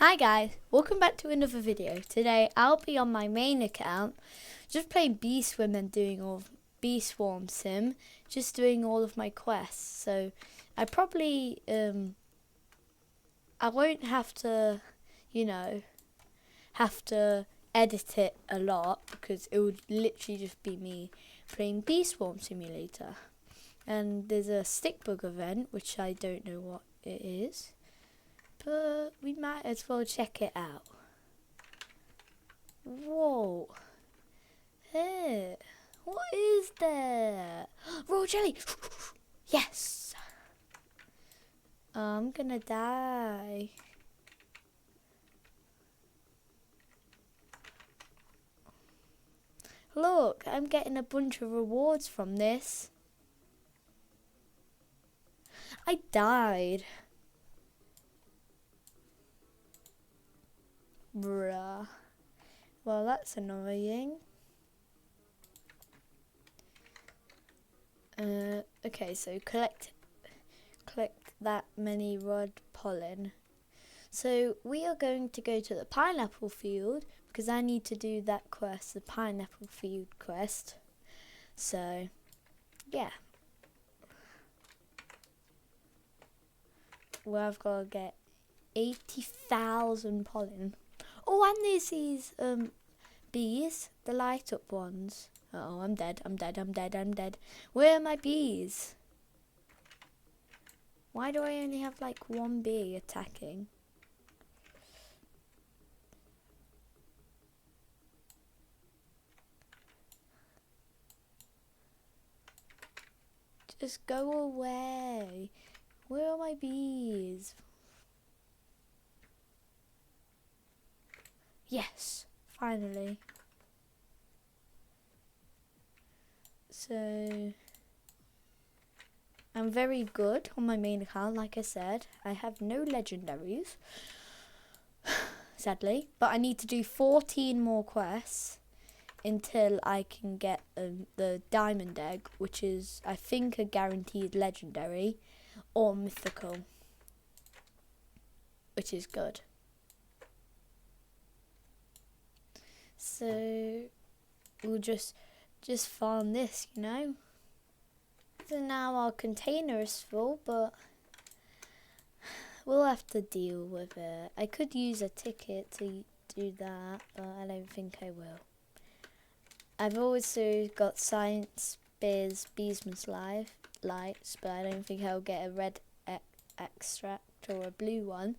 Hi guys, welcome back to another video. Today I'll be on my main account, just playing Bee Swim and doing all of Bee Swarm Sim, just doing all of my quests. So I probably I won't have to, have to edit it a lot because it would literally just be me playing Bee Swarm Simulator. And there's a stick bug event which I don't know what it is. But we might as well check it out. Whoa. Hey, what is there? Raw jelly. Yes. I'm gonna die. Look, I'm getting a bunch of rewards from this. I died. Bruh. Well, that's annoying. Okay, so collect that many rod pollen. So we are going to go to the pineapple field because I need to do that quest, the pineapple field quest. So, yeah. Well, I've got to get 80,000 pollen. Oh, and there's these bees, the light up ones. Oh, I'm dead. Where are my bees? Why do I only have like one bee attacking? Just go away. Where are my bees? Yes, finally. So, I'm very good on my main account, like I said. I have no legendaries, sadly. But I need to do 14 more quests until I can get the diamond egg, which is, I think, a guaranteed legendary or mythical, which is good. So we'll just farm this, So now our container is full, but we'll have to deal with it. I could use a ticket to do that, but I don't think I will. I've also got Science Bears Beesman's lights, but I don't think I'll get a red extract or a blue one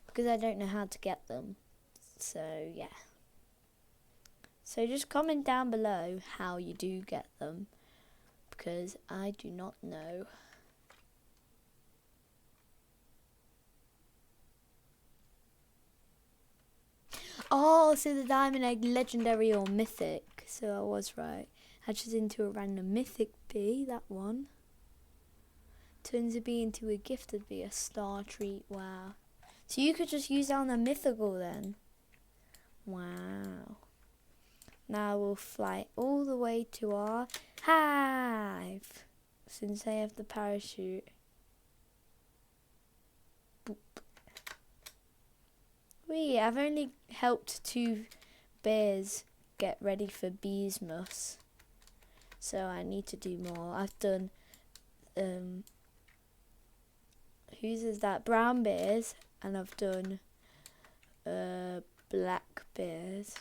because I don't know how to get them. So yeah. So just comment down below how you do get them, because I do not know. Oh, so the diamond egg, legendary or mythic. So I was right. Hatches into a random mythic bee, that one. Turns a bee into a gifted bee, a star treat, wow. So you could just use that on a mythical then. Wow. Now we'll fly all the way to our hive, since I have the parachute. Boop. Wee, I've only helped 2 bears get ready for Beesmas, so I need to do more. I've done, whose is that? Brown bears, and I've done black bears.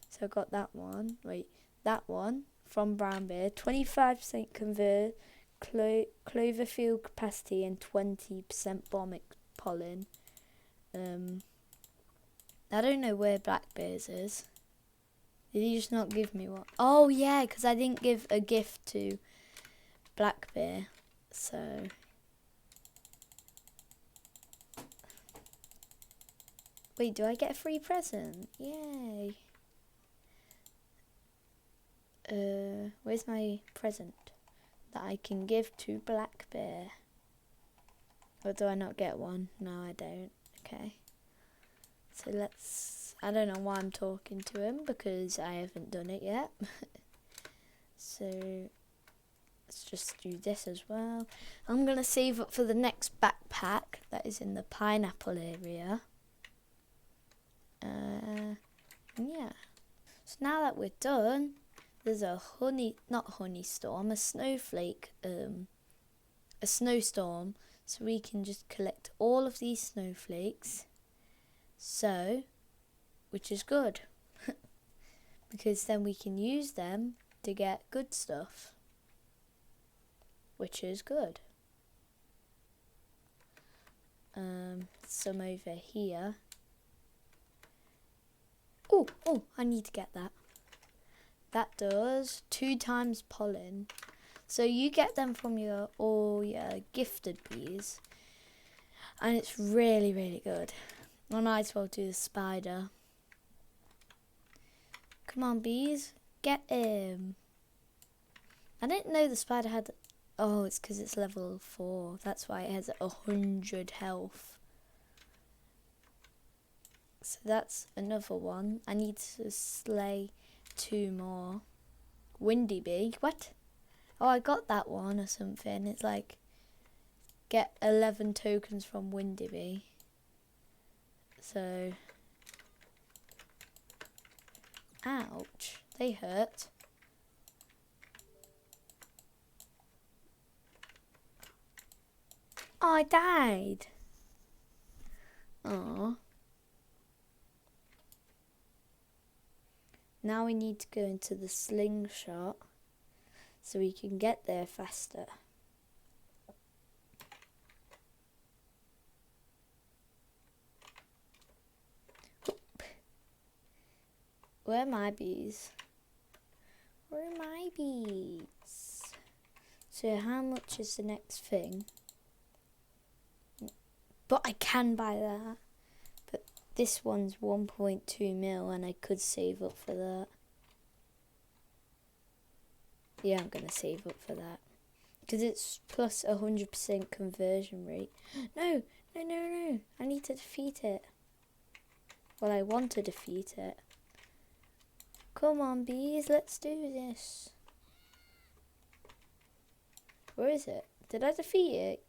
So I got that one. Wait, that one from Brown Bear. 25% convert, Cloverfield capacity, and 20% bombic pollen. I don't know where Black Bears is. Did he just not give me one? Oh yeah, because I didn't give a gift to Black Bear. So wait, do I get a free present? Yay. Where's my present that I can give to Black Bear? Or do I not get one? No, I don't. Okay. So I don't know why I'm talking to him because I haven't done it yet. So let's just do this as well. I'm going to save up for the next backpack that is in the pineapple area. Yeah. So now that we're done, there's a a snowflake, a snowstorm. So we can just collect all of these snowflakes. So, which is good. Because then we can use them to get good stuff. Which is good. Some over here. Oh, I need to get that. That does 2 times pollen. So you get them from your gifted bees. And it's really, really good. I might as well do the spider. Come on, bees. Get him. I didn't know the spider had... Oh, it's because it's level 4. That's why it has 100 health. So that's another one. I need to slay 2 more. Windy bee. What? Oh, I got that one or something. It's like get 11 tokens from Windy bee. So, ouch. They hurt. Oh, I died. Oh. Now we need to go into the slingshot so we can get there faster. Where are my bees? Where are my bees? So how much is the next thing? But I can buy that. But this one's 1.2 mil and I could save up for that. Yeah, I'm going to save up for that. Because it's plus 100% conversion rate. No. I need to defeat it. Well, I want to defeat it. Come on, bees, let's do this. Where is it? Did I defeat it?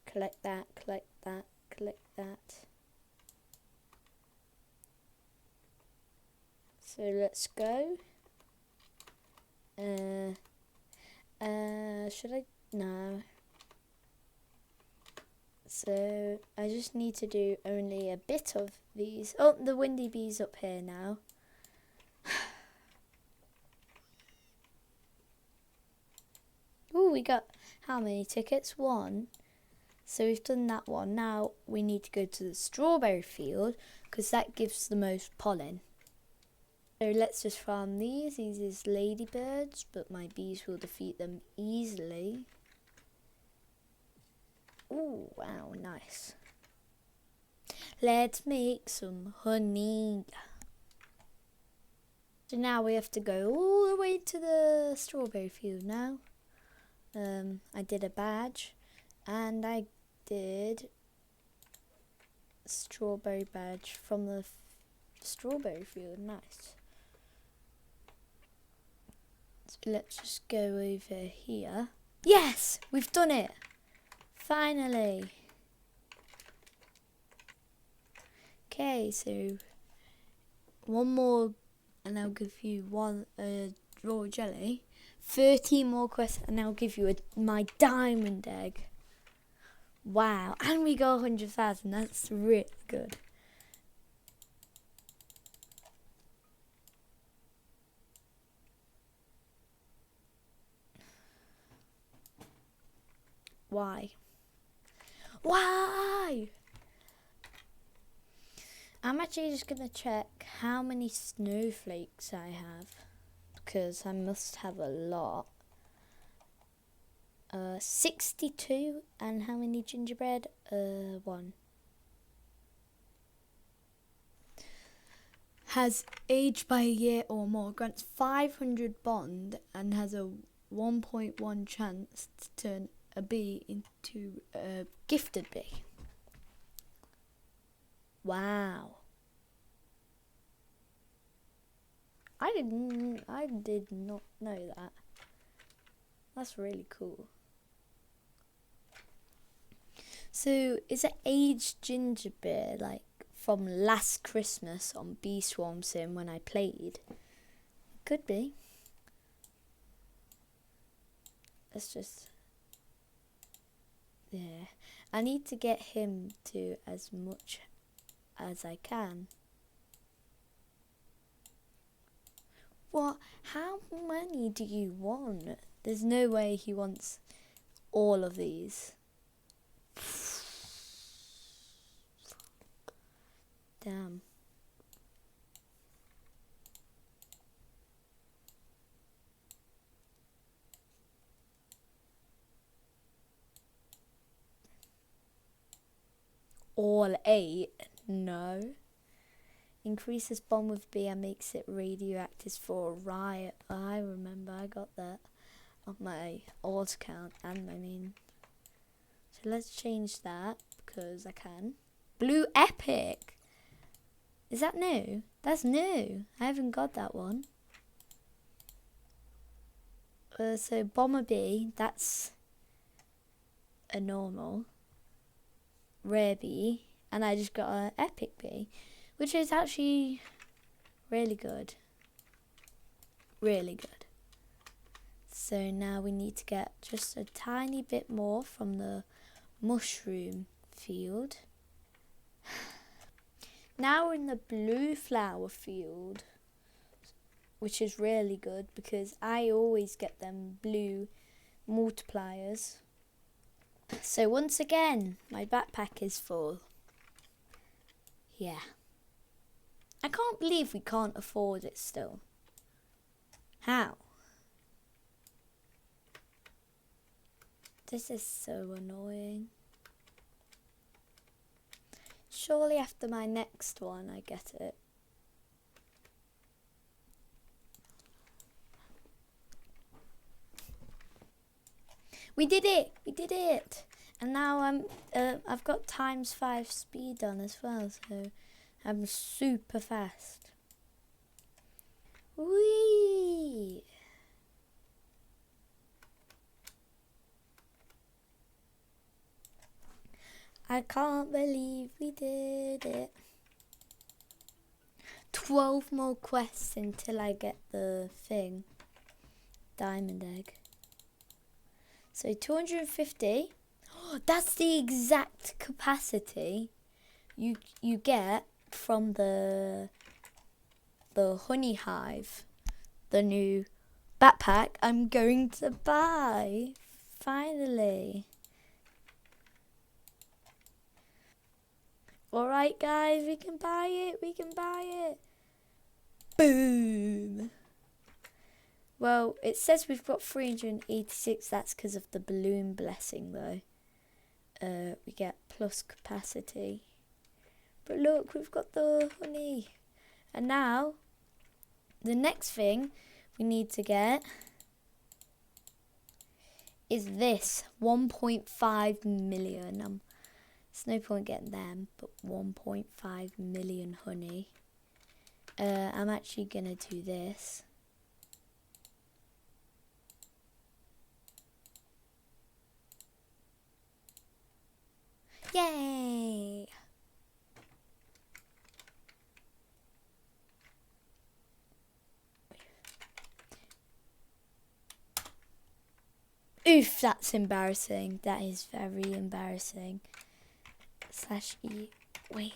Collect that, collect that, collect that. So let's go. Should I? No. So I just need to do only a bit of these. Oh, the windy bee's up here now. Oh, we got how many tickets? 1. So we've done that one. Now we need to go to the strawberry field because that gives the most pollen. So let's just farm these. These is ladybirds, but my bees will defeat them easily. Oh, wow, nice. Let's make some honey. So now we have to go all the way to the strawberry field now. I did a badge and I did strawberry badge from the strawberry field. Nice. So let's just go over here. Yes, we've done it. Finally. Okay, so one more and I'll give you one raw jelly. 30 more quests and I'll give you my diamond egg. Wow, and we got 100,000. That's really good. Why? Why? I'm actually just going to check how many snowflakes I have. Because I must have a lot. 62. And how many gingerbread? 1. Has aged by a year or more. Grants 500 bond and has a 1.1 chance to turn a bee into a gifted bee. Wow. I did not know that. That's really cool. So is it aged ginger beer like from last Christmas on Bee Swarm Sim when I played? Could be. Let's just... Yeah. I need to get him to as much as I can. What? How many do you want? There's no way he wants all of these. Damn. All 8? No. Increases bomb with B and makes it radioactive for a riot. I remember, I got that on my alt account and my main. So let's change that because I can. Blue Epic. Is that new? That's new. I haven't got that one. So Bomber B, that's a normal. Rare B. And I just got an Epic B, which is actually really good. Really good. So now we need to get just a tiny bit more from the mushroom field. Now we're in the blue flower field, which is really good because I always get them blue multipliers. So once again, my backpack is full. Yeah. I can't believe we can't afford it still. How? This is so annoying. Surely after my next one I get it. We did it! We did it! And now I've got ×5 speed on as well, so I'm super fast. Whee! I can't believe we did it. 12 more quests until I get the thing. Diamond egg. So 250. Oh, that's the exact capacity you get from the honey hive. The new backpack I'm going to buy. Finally. Alright guys, we can buy it, we can buy it. Boom. Well, it says we've got 386, that's because of the balloon blessing though. We get plus capacity. But look, we've got the honey. And now, the next thing we need to get is this, 1.5 million. There's no point getting them, but 1.5 million honey. I'm actually gonna do this. Yay! Oof, that's embarrassing. That is very embarrassing. /E wave.